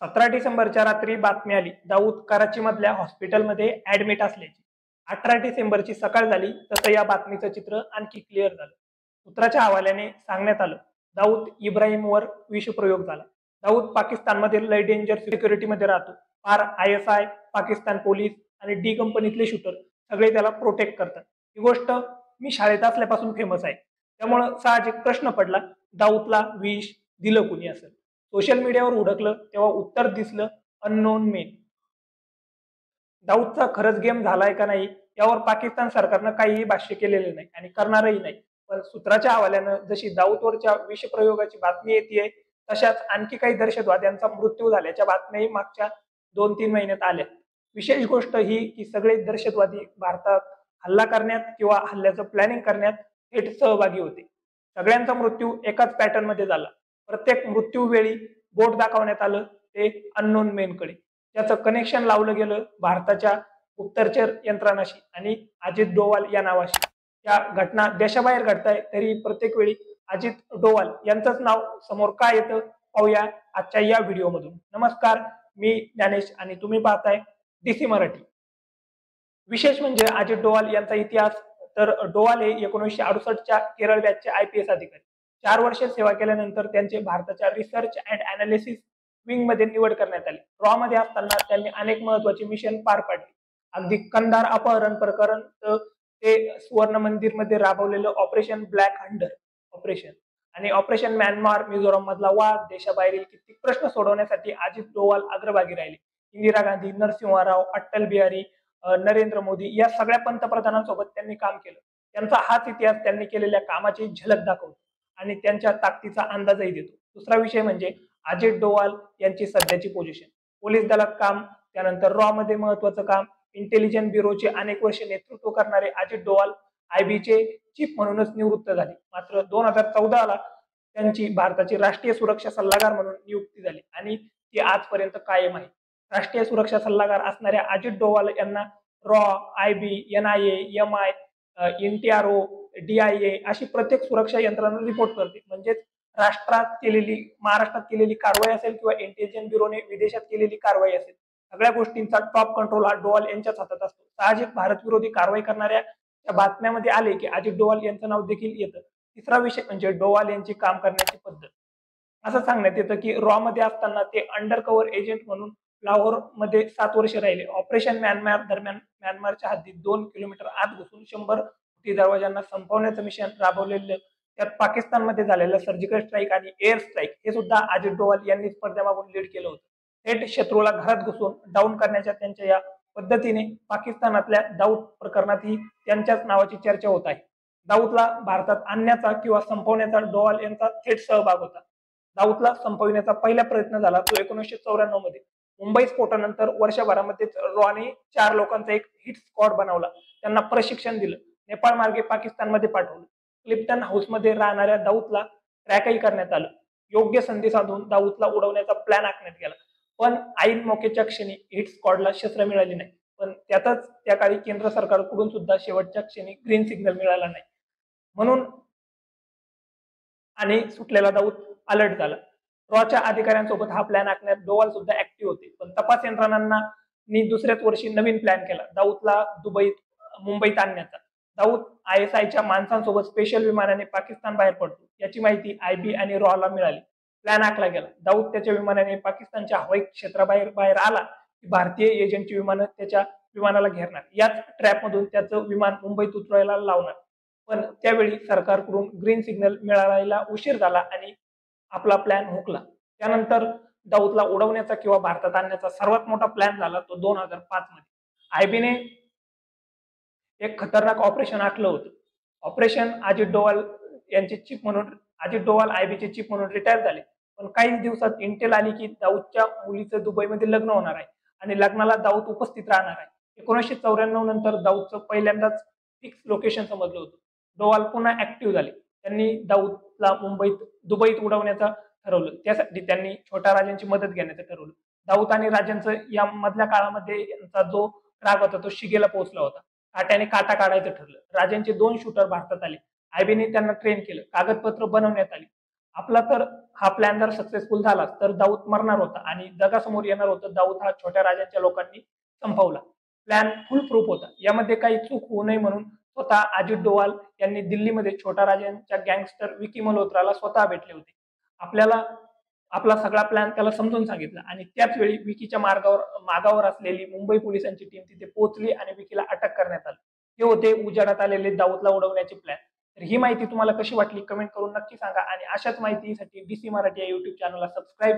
17 डिसेंबरच्या रात्री बातमी आली, दाऊद कराचीमधल्या हॉस्पिटलमध्ये ऍडमिट असल्याची. 18 डिसेंबरची सकाळ झाली तसं या बातमीचं चित्र आणखी क्लिअर झालं. सूत्राच्या हवाल्याने सांगण्यात आलं, दाऊद इब्राहिमवर विषप्रयोग झाला. दाऊद पाकिस्तानमध्ये लय डेंजर सिक्युरिटीमध्ये राहतो. ISI, पाकिस्तान पोलीस आणि डी कंपनीतले शूटर सगळे त्याला प्रोटेक्ट करतात. ही गोष्ट मी शाळेत असल्यापासून फेमस आहे. त्यामुळं साहजिक प्रश्न पडला, दाऊदला विष दिलं कुणी असेल. सोशल मीडियावर हुडकलं तेव्हा उत्तर दिसलं, अननोन मेन. दाऊदचा खरंच गेम झालाय का नाही यावर पाकिस्तान सरकारनं काहीही भाष्य केलेले नाही आणि करणारही नाही. पण सूत्राच्या हवाल्यानं जशी दाऊदवरच्या विषप्रयोगाची बातमी येते, तशाच आणखी काही दहशतवाद्यांचा मृत्यू झाल्याच्या बातम्याही मागच्या 2-3 महिन्यात आल्या. विशेष गोष्ट ही की सगळे दहशतवादी भारतात हल्ला करण्यात किंवा हल्ल्याचं प्लॅनिंग करण्यात थेट सहभागी होते. सगळ्यांचा मृत्यू एकाच पॅटर्न मध्ये झाला. प्रत्येक मृत्यूवेळी बोट दाखवण्यात आलं ते अननोन मेनकडे. त्याचं कनेक्शन लावलं गेलं भारताच्या गुप्तचर यंत्रणाशी आणि अजित डोवाल या नावाशी. या घटना देशाबाहेर घडताय तरी प्रत्येक वेळी अजित डोवाल यांचंच नाव समोर का येतं पाहूया आजच्या या व्हिडिओमधून. नमस्कार, मी ज्ञानेश आणि तुम्ही पाहताय DC मराठी. विशेष म्हणजे अजित डोवाल यांचा इतिहास तर डोवाल हे 1968च्या केरळ बॅचचे IPS अधिकारी. 4 वर्ष सेवा केल्यानंतर त्यांचे भारताच्या रिसर्च अँड अनालिसिस विंग मध्ये निवड करण्यात आली. रॉ मध्ये असताना त्यांनी अनेक महत्वाचे मिशन पार पाडले. अगदी कंधार अपहरण प्रकरण ते सुवर्ण मंदिर मध्ये राबवलेलं ऑपरेशन ब्लॅक हंटर ऑपरेशन आणि ऑपरेशन म्यानमार मिझोराम मधला वाद, देशाबाहेरील कित्येक प्रश्न सोडवण्यासाठी अजित डोवाल अग्रभागी राहिले. इंदिरा गांधी, नरसिंह राव, अटल बिहारी, नरेंद्र मोदी या सगळ्या पंतप्रधानांसोबत त्यांनी काम केलं. त्यांचा हाच इतिहास त्यांनी केलेल्या कामाची झलक दाखवतो आणि त्यांच्या ताकदीचा अंदाजही देतो. दुसरा विषय म्हणजे अजित डोवाल यांची सध्याची पोझिशन. पोलीस दलात काम, त्यानंतर रॉ मध्ये महत्वाचं काम, इंटेलिजन्स ब्युरोचे अनेक वर्ष नेतृत्व करणारे अजित डोवाल IB चे चीफ म्हणूनच निवृत्त झाले. मात्र 2014ला त्यांची भारताची राष्ट्रीय सुरक्षा सल्लागार म्हणून नियुक्ती झाली आणि ती आजपर्यंत कायम आहे. राष्ट्रीय सुरक्षा सल्लागार असणाऱ्या अजित डोवाल यांना raw, IB, NIA, MI, NTRO, DIA अशी प्रत्येक सुरक्षा यंत्रणा रिपोर्ट करते. म्हणजेच महाराष्ट्रात केलेली कारवाई असेल किंवा इंटेलिजन्स ब्युरोने विदेशात केलेली कारवाई असेल, सगळ्या गोष्टींचा टॉप कंट्रोल हा डोवाल यांच्याच हातात असतो. साहजिक भारत विरोधी कारवाई करणाऱ्या त्या बातम्यामध्ये आले की अजित डोवाल यांचं नाव देखील येतं. तिसरा विषय म्हणजे डोवाल यांची काम करण्याची पद्धत. असं सांगण्यात येतं की रॉ मध्ये असताना ते अंडर कव्हर एजंट म्हणून लाहोर मध्ये 7 वर्ष राहिले. ऑपरेशन म्यानमार दरम्यान म्यानमारच्या हद्दीत 2 किलोमीटर आत घुसून 100 कोटी दरवाजांना संपवण्याचं मिशन राबवलेलं. त्यात पाकिस्तानमध्ये झालेलं सर्जिकल स्ट्राईक आणि एअर स्ट्राईक हे सुद्धा अजित डोवाल यांनीच पडद्यामागून लीड केलं होतं. थेट शत्रूला घरात घुसून डाऊन करण्याच्या त्यांच्या या पद्धतीने पाकिस्तानातल्या दाऊद प्रकरणातही त्यांच्याच नावाची चर्चा होत आहे. दाऊदला भारतात आणण्याचा किंवा संपवण्याचा डोवाल यांचा थेट सहभाग होता. दाऊदला संपविण्याचा पहिला प्रयत्न झाला तो 1994 मध्ये. मुंबई स्फोटानंतर वर्षभरामध्ये रॉने 4 लोकांचा एक हिट स्क्वॉड बनवला. त्यांना प्रशिक्षण दिलं. नेपाळ मार्गे पाकिस्तानमध्ये पाठवलं. क्लिप्टन हाऊसमध्ये राहणाऱ्या दाऊदला ट्रॅकही करण्यात आलं. योग्य संधी साधून दाऊदला उडवण्याचा प्लॅन आखण्यात गेला. पण ऐन मोकेच्या क्षणी हिट स्क्वॉडला शस्त्र मिळाली नाही. पण त्यातच त्या काळी केंद्र सरकारकडून सुद्धा शेवटच्या क्षणी ग्रीन सिग्नल मिळाला नाही. म्हणून आणि सुटलेला दाऊद अलर्ट झाला. रॉच्या अधिकाऱ्यांसोबत हा प्लॅन आखण्यात डोवाल सुद्धा ऍक्टिव्ह होते. पण तपास यंत्रणांनी दुसऱ्याच वर्षी नवीन प्लॅन केला, दाऊदला मुंबईत आणण्याचा. दाऊद ISIच्या माणसांसोबत स्पेशल विमानाने पाकिस्तान बाहेर पडतो याची माहिती IB आणि रॉला मिळाली. प्लॅन आखला गेला. दाऊद त्याच्या विमानाने पाकिस्तानच्या हवाई क्षेत्राबाहेर आला की भारतीय एजंटची विमानं त्याच्या विमानाला घेरणार. याच ट्रॅपमधून त्याचं विमान मुंबईत उतरायला लावणार. पण त्यावेळी सरकारकडून ग्रीन सिग्नल मिळायला उशीर झाला आणि आपला प्लॅन हुकला. त्यानंतर दाऊदला उडवण्याचा किंवा भारतात आणण्याचा सर्वात मोठा प्लॅन झाला तो 2005 मध्ये. IB ने एक खतरनाक ऑपरेशन आखलं होतं. ऑपरेशन अजित डोवाल IB चे चीफ म्हणून रिटायर झाले. पण काही दिवसात इंटेल आली की दाऊदच्या मुलीचं दुबईमध्ये लग्न होणार आहे आणि लग्नाला दाऊद उपस्थित राहणार आहे. 1994 नंतर दाऊदचं पहिल्यांदाच फिक्स लोकेशन समजलं होतं. डोवाल पुन्हा ऍक्टिव्ह झाले. त्यांनी दाऊदला दुबईत उडवण्याचं ठरवलं. त्यासाठी त्यांनी छोट्या राजांची मदत घेण्याचं ठरवलं. दाऊद आणि राजांचं या मधल्या काळामध्ये यांचा जो राग होता तो शिगेला पोहोचला होता. काट्याने काटा काढायचं ठरलं. राजांचे 2 शूटर भारतात आले. IB ने त्यांना ट्रेन केलं. कागदपत्र बनवण्यात आली. आपला तर हा प्लॅन जर सक्सेसफुल झाला तर दाऊद मरणार होता आणि जगासमोर येणार होतं दाऊद हा छोट्या राजांच्या लोकांनी संपवला. प्लॅन फुल प्रूफ होता. यामध्ये काही चूक होऊ नये म्हणून स्वतः अजित डोवाल यांनी दिल्लीमध्ये छोट्या राजांच्या गँगस्टर विकी मल्होत्राला स्वतः भेटले होते. आपल्याला आपला सगळा प्लॅन त्याला समजून सांगितला आणि त्याच वेळी विकीच्या मागावर असलेली मुंबई पोलिसांची टीम तिथे पोहोचली आणि विकीला अटक करण्यात आली. हे होते उजेडात आलेले दाऊदला उडवण्याचे प्लॅन. तर ही माहिती तुम्हाला कशी वाटली कमेंट करून नक्की सांगा आणि अशाच माहितीसाठी डीसी मराठी या YouTube चॅनलला सबस्क्राईब